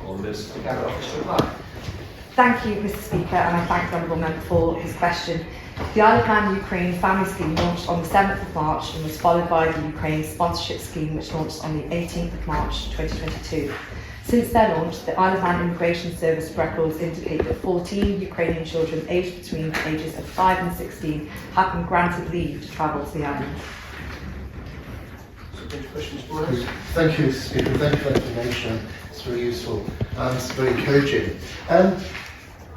call on this the Cabinet Office to reply. Thank you, Mr. Speaker, and I thank the Honourable Member for his question. The Isle of Man Ukraine Family Scheme launched on the 7th of March and was followed by the Ukraine Sponsorship Scheme, which launched on the 18th of March 2022. Since their launch, the Isle of Man Immigration Service records indicate that 14 Ukrainian children aged between the ages of 5 and 16 have been granted leave to travel to the island. Questions, Thank you, Mr. Speaker. Thank you for that information. It's very useful and it's very encouraging. On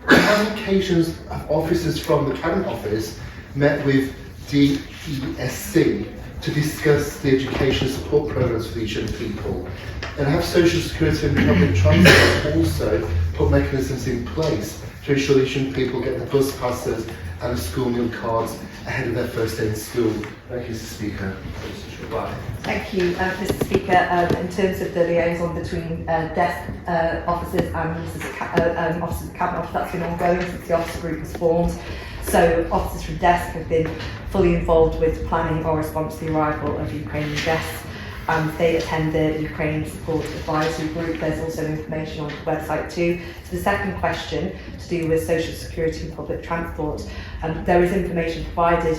how many occasions have officers from the Cabinet Office met with DESC to discuss the education support programmes for these young people? And have Social Security and public transport also put mechanisms in place to ensure these young people get the bus passes and the school meal cards ahead of their first day in school? Thank you, Mr. Speaker. Thank you, Mr. Speaker. In terms of the liaison between desk officers and officers of the Cabinet Office, that's been ongoing since the officer group was formed. So officers from desk have been fully involved with planning or response to the arrival of Ukrainian guests. They attend the Ukraine Support Advisory Group. There's also information on the website too. So the second question, to do with social security and public transport, there is information provided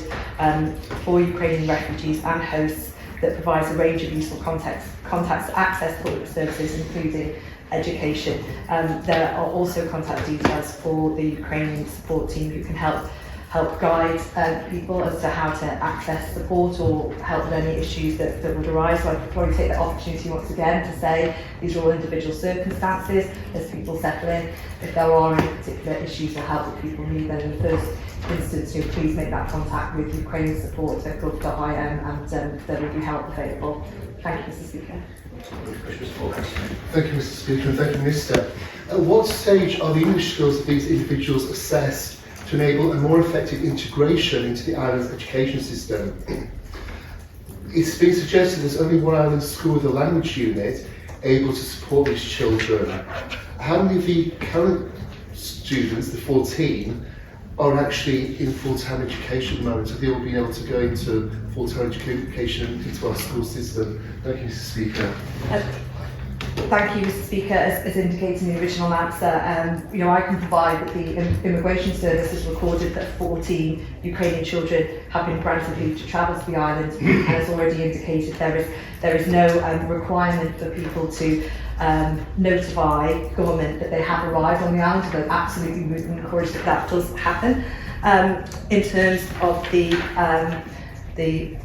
for Ukrainian refugees and hosts that provides a range of useful contacts to access public services, including education. There are also contact details for the Ukrainian support team who can help guide people as to how to access support or help with any issues that would arise. So I'd probably take the opportunity once again to say these are all individual circumstances as people settle in. If there are any particular issues or help that people need, then in the first instance, please make that contact with Ukrainian support at gov.im and there will be help available. Thank you, Mr. Speaker. Thank you, Mr. Speaker, and thank you, Minister. At what stage are the English skills of these individuals assessed to enable a more effective integration into the island's education system? It's been suggested there's only one island school with a language unit able to support these children. How many of the current students, the 14, are actually in full-time education at the moment? Have they all been able to go into full-time education into our school system? Thank you, Mr. Speaker. Thank you, Mr. Speaker. As indicated in the original answer, I can provide that the Immigration Service has recorded that 14 Ukrainian children have been granted leave to travel to the island, and as already indicated, there is no requirement for people to notify government that they have arrived on the island, although absolutely we would encourage that does happen. In terms of the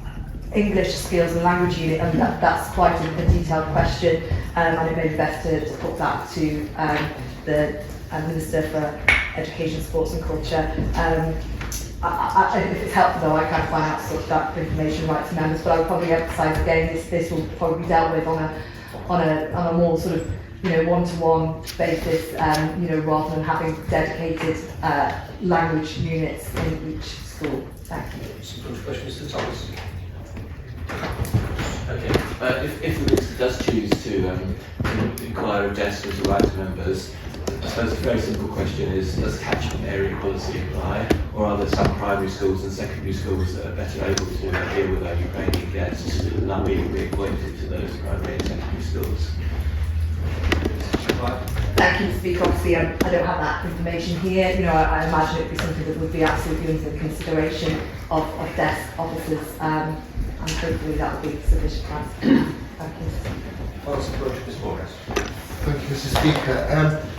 English skills and language unit, and that's quite a detailed question, and it may be best to put that to the Minister for Education, Sports and Culture. If it's helpful though, I can find out sort of that information right to members, but I would probably emphasise again this will probably be dealt with on a more sort of one-to-one basis, rather than having dedicated language units in each school. Thank you. Some questions to Thomas. Okay. If the Minister does choose to inquire of desk as the right members, I suppose the very simple question is, does catchment area policy apply, or are there some primary schools and secondary schools that are better able to deal with our Ukrainian guests and are being reappointed to those primary and secondary schools? Thank you, Speaker. Obviously, I don't have that information here. I imagine it would be something that would be absolutely under consideration of desk officers, and hopefully that would be sufficient for us. Thank you. Thank you, Mr. Speaker.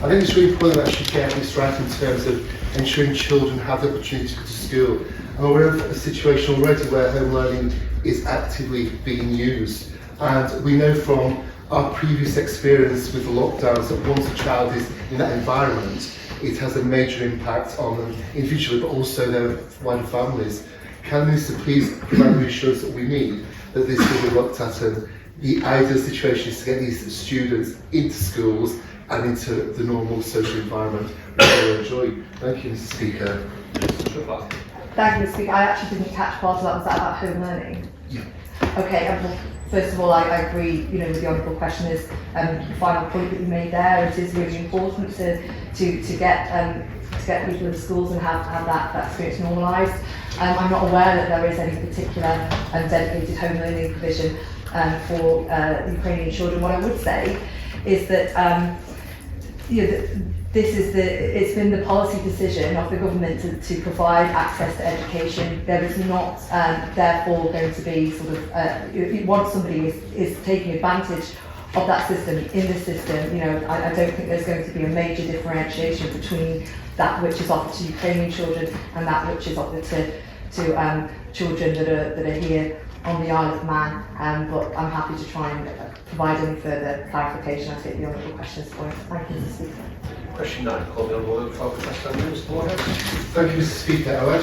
I think it's really important that we actually get this right in terms of ensuring children have the opportunity to go to school. I'm aware of a situation already where home learning is actively being used, and we know from our previous experience with the lockdowns that once a child is in that environment, it has a major impact on them individually, but also their wider families. Can the Minister please provide the reassurance that we need that this will be looked at, and the ideal situation is to get these students into schools and into the normal social environment that they enjoy? Thank you, Mr. Speaker. Thank you, Mr. Speaker. I actually didn't catch part of that. Was that about home learning? Yeah. Okay. Well, first of all, I agree. With the honourable questioner's final point that you made there. It is really important to get people into schools and have that experience normalised. I'm not aware that there is any particular dedicated home learning provision for Ukrainian children. What I would say is that It's been the policy decision of the government to provide access to education. There is not therefore going to be sort of, once somebody is taking advantage of that system, in the system, I don't think there's going to be a major differentiation between that which is offered to Ukrainian children and that which is offered to children that are here on the Isle of Man, but I'm happy to try and provide any further clarification. I'll take the honourable questions for you. Thank you, Mr. Speaker. Question 9, call the Honourable Member for West London, Mr. Moorhouse. Thank you, Mr. Speaker.